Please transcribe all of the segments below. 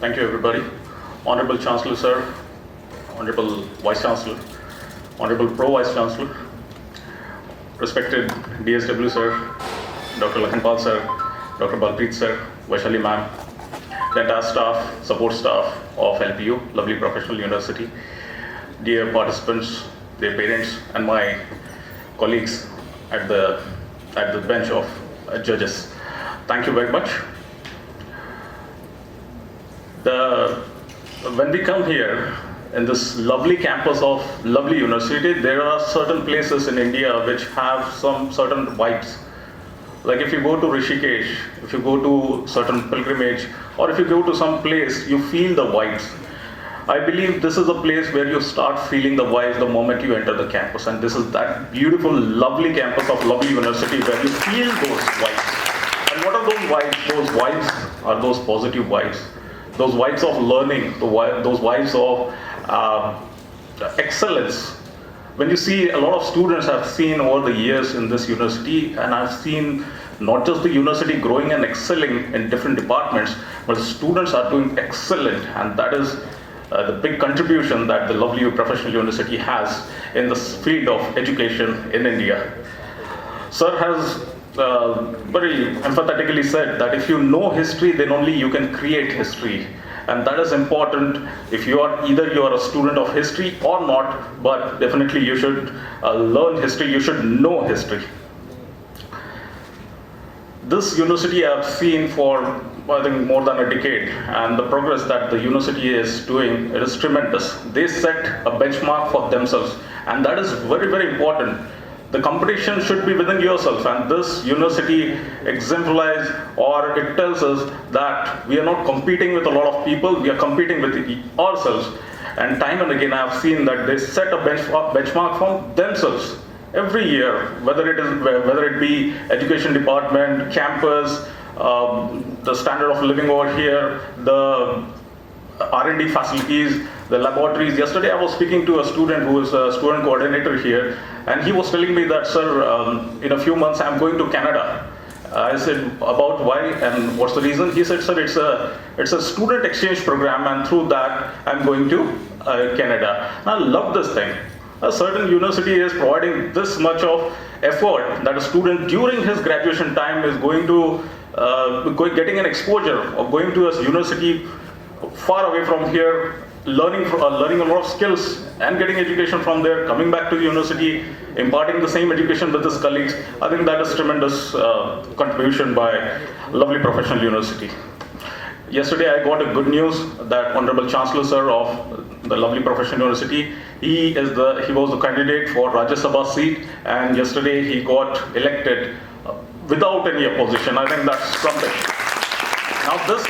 Thank you, everybody. Honorable Chancellor, sir, Honorable Vice Chancellor, Honorable Pro Vice Chancellor, respected DSW, sir, Dr. Lakhanpal, sir, Dr. Balpreet, sir, Vaishali, ma'am, the entire staff, support staff of LPU, lovely professional university, dear participants, their parents, and my colleagues at the bench of judges. Thank you very much. When we come here in this lovely campus of lovely university, there are certain places in India which have some certain vibes. Like if you go to Rishikesh, if you go to certain pilgrimage, or if you go to some place, you feel the vibes. I believe this is a place where you start feeling the vibes the moment you enter the campus, and this is that beautiful, lovely campus of lovely university where you feel those vibes. And what are those vibes? Those vibes are those positive vibes. Those vibes of learning, those vibes of excellence. When you see a lot of students I've seen over the years in this university, and I've seen not just the university growing and excelling in different departments, but the students are doing excellent, and that is the big contribution that the lovely professional university has in the field of education in India. Sir has very emphatically said that if you know history, then only you can create history. And that is important if you are either you are a student of history or not, but definitely you should learn history, you should know history. This university I've seen for I think more than a decade, and the progress that the university is doing, it is tremendous. They set a benchmark for themselves, and that is very, very important. The competition should be within yourself, and this university exemplifies, or it tells us that we are not competing with a lot of people, we are competing with ourselves. And time and again I have seen that they set a benchmark for themselves every year, whether it be education department, campus, the standard of living over here, the R&D facilities, the laboratories. Yesterday I was speaking to a student who is a student coordinator here, and he was telling me that, sir, in a few months I'm going to Canada. I said, about why and what's the reason? He said, sir, it's a student exchange program, and through that I'm going to Canada. And I love this thing. A certain university is providing this much of effort that a student during his graduation time is going to getting an exposure of going to a university far away from here, learning a lot of skills and getting education from there, coming back to the university, imparting the same education with his colleagues. I think that is tremendous contribution by lovely professional university. Yesterday I got a good news that Honorable Chancellor, sir, of the lovely professional university, he was the candidate for Rajya Sabha seat, and yesterday he got elected without any opposition. I think that's something. Now this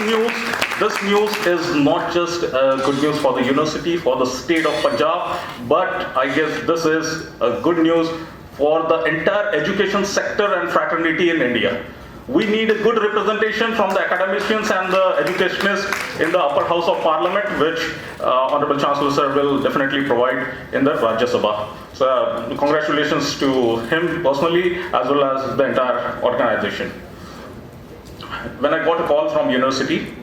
news is not just good news for the university, for the state of Punjab, but I guess this is good news for the entire education sector and fraternity in India. We need a good representation from the academicians and the educationists in the upper house of parliament, which Honorable Chancellor sir will definitely provide in the Rajya Sabha. So congratulations to him personally as well as the entire organization. When I got a call from university,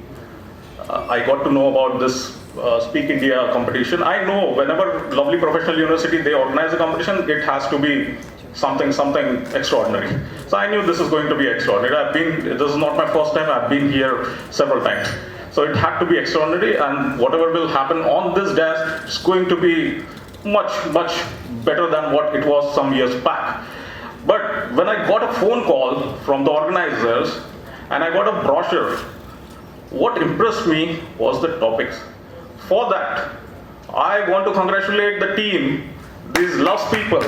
I got to know about this Speak India competition. I know whenever lovely professional university they organize a competition, it has to be something extraordinary. So I knew this is going to be extraordinary. This is not my first time, I've been here several times. So it had to be extraordinary, and whatever will happen on this dash is going to be much better than what it was some years back. But when I got a phone call from the organizers and I got a brochure, what impressed me was the topics. For that, I want to congratulate the team, these Lafz people.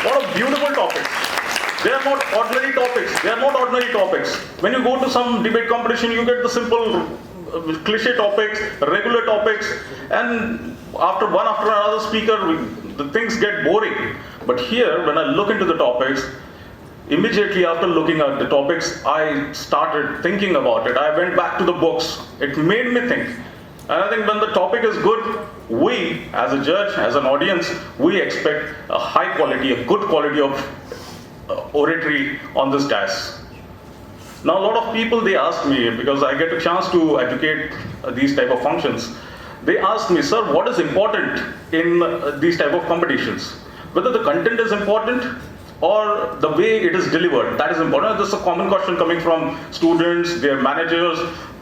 What a beautiful topics. They are not ordinary topics. When you go to some debate competition, you get the simple cliche topics, regular topics, and after another speaker, the things get boring. But here, when I look into the topics, immediately after looking at the topics, I started thinking about it. I went back to the books. It made me think. And I think when the topic is good, we, as a judge, as an audience, we expect a high quality, a good quality of oratory on this dais. Now a lot of people, they ask me, because I get a chance to educate these type of functions, they ask me, sir, what is important in these type of competitions? Whether the content is important or the way it is delivered, that is important. This is a common question coming from students, their managers,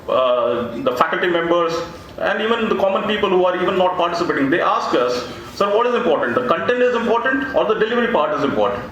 the faculty members, and even the common people who are even not participating. They ask us, sir, what is important? The content is important or the delivery part is important?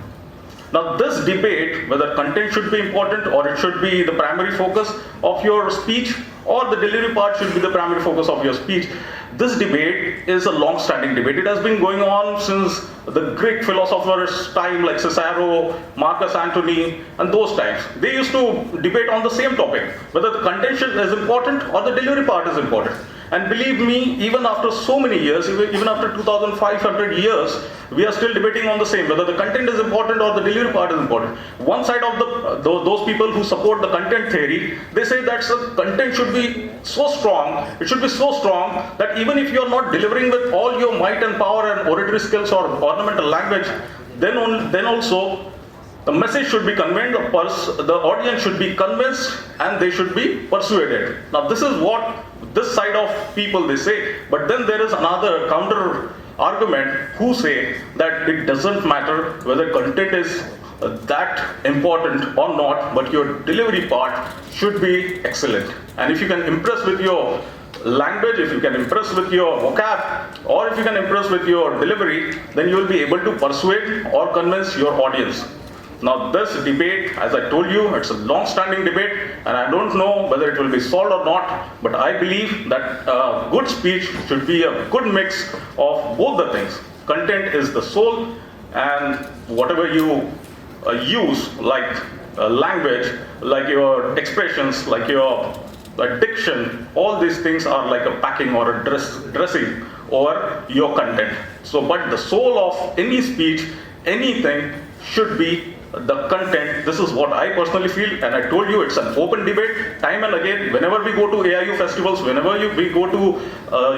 Now this debate, whether content should be important or it should be the primary focus of your speech, or the delivery part should be the primary focus of your speech, this debate is a long-standing debate. It has been going on since the Greek philosophers' time, like Cicero, Marcus Antony, and those times. They used to debate on the same topic, whether the content is important or the delivery part is important. And believe me, even after so many years, even after 2,500 years, we are still debating on the same, whether the content is important or the delivery part is important. One side of those people who support the content theory, they say that the content should be so strong, it should be so strong that even if you are not delivering with all your might and power and oratory skills or ornamental language, then also the message should be conveyed, the audience should be convinced, and they should be persuaded. Now this is what this side of people they say, but then there is another counter argument who say that it doesn't matter whether content is that important or not, but your delivery part should be excellent. And if you can impress with your language, if you can impress with your vocab, or if you can impress with your delivery, then you will be able to persuade or convince your audience. Now this debate, as I told you, it's a long-standing debate, and I don't know whether it will be solved or not, but I believe that good speech should be a good mix of both the things. Content is the soul, and whatever you use, like language, like your expressions, like your diction, all these things are like a packing or a dressing over your content. So, but the soul of any speech, anything should be the content. This is what I personally feel, and I told you it's an open debate time and again. Whenever we go to AIU festivals, whenever we go to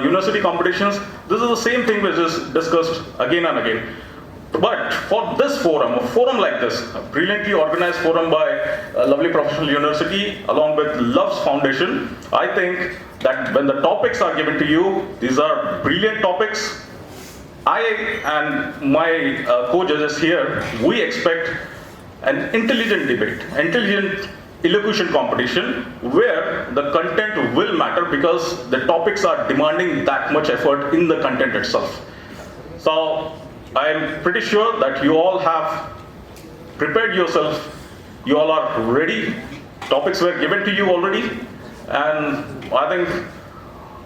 university competitions, this is the same thing which is discussed again and again. But for this forum, a forum like this, a brilliantly organized forum by a lovely professional university along with Lafz Foundation, I think that when the topics are given to you, these are brilliant topics. I and my co-judges here, we expect an intelligent debate, intelligent elocution competition where the content will matter because the topics are demanding that much effort in the content itself. So I am pretty sure that you all have prepared yourself, you all are ready, topics were given to you already, and I think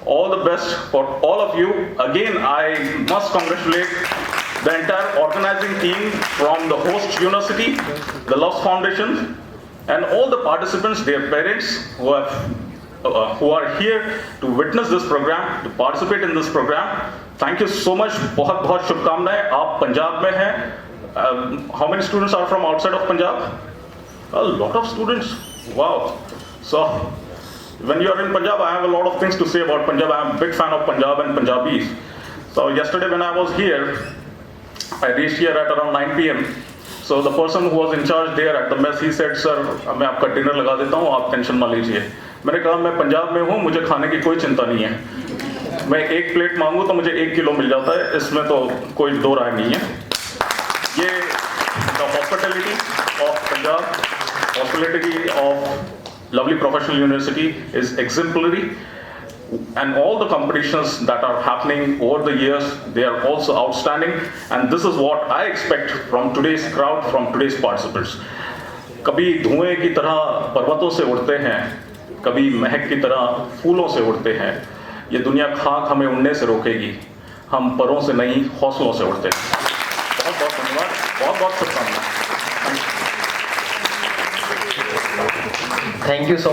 all the best for all of you. Again, I must congratulate the entire organizing team from the host university, the Lafz Foundation, and all the participants, their parents who are here to witness this program, to participate in this program. Thank you so much. बहुत बहुत शुभकामनाएं. आप पंजाब में हैं. How many students are from outside of Punjab? A lot of students. Wow. So when you are in Punjab, I have a lot of things to say about Punjab. I am a big fan of Punjab and Punjabis. So yesterday when I was here, I reached here at around 9 p.m. So the person who was in charge there at the mess, he said, "Sir, मैं आपका dinner लगा देता हूँ, आप tension मत लीजिए." मैंने कहा मैं पंजाब में हूँ, मुझे खाने की कोई चिंता नहीं है. मैं एक प्लेट मांगूँ तो मुझे 1 किलो मिल जाता है, इसमें तो कोई दो राय नहीं है. ये the hospitality of Punjab, hospitality of lovely professional university is exemplary, and all the competitions that are happening over the years, they are also outstanding, and this is what I expect from today's crowd, from today's participants. कभी धुएं की तरह पर्वतों से उड़ते हैं, कभी महक की तरह फूलों से उड़ते हैं. ये दुनिया खाक हमें उड़ने से रोकेगी, हम परों से नहीं हौसलों से उड़ते हैं. बहुत बहुत धन्यवाद, बहुत बहुत शुभकामनाएं. Thank you so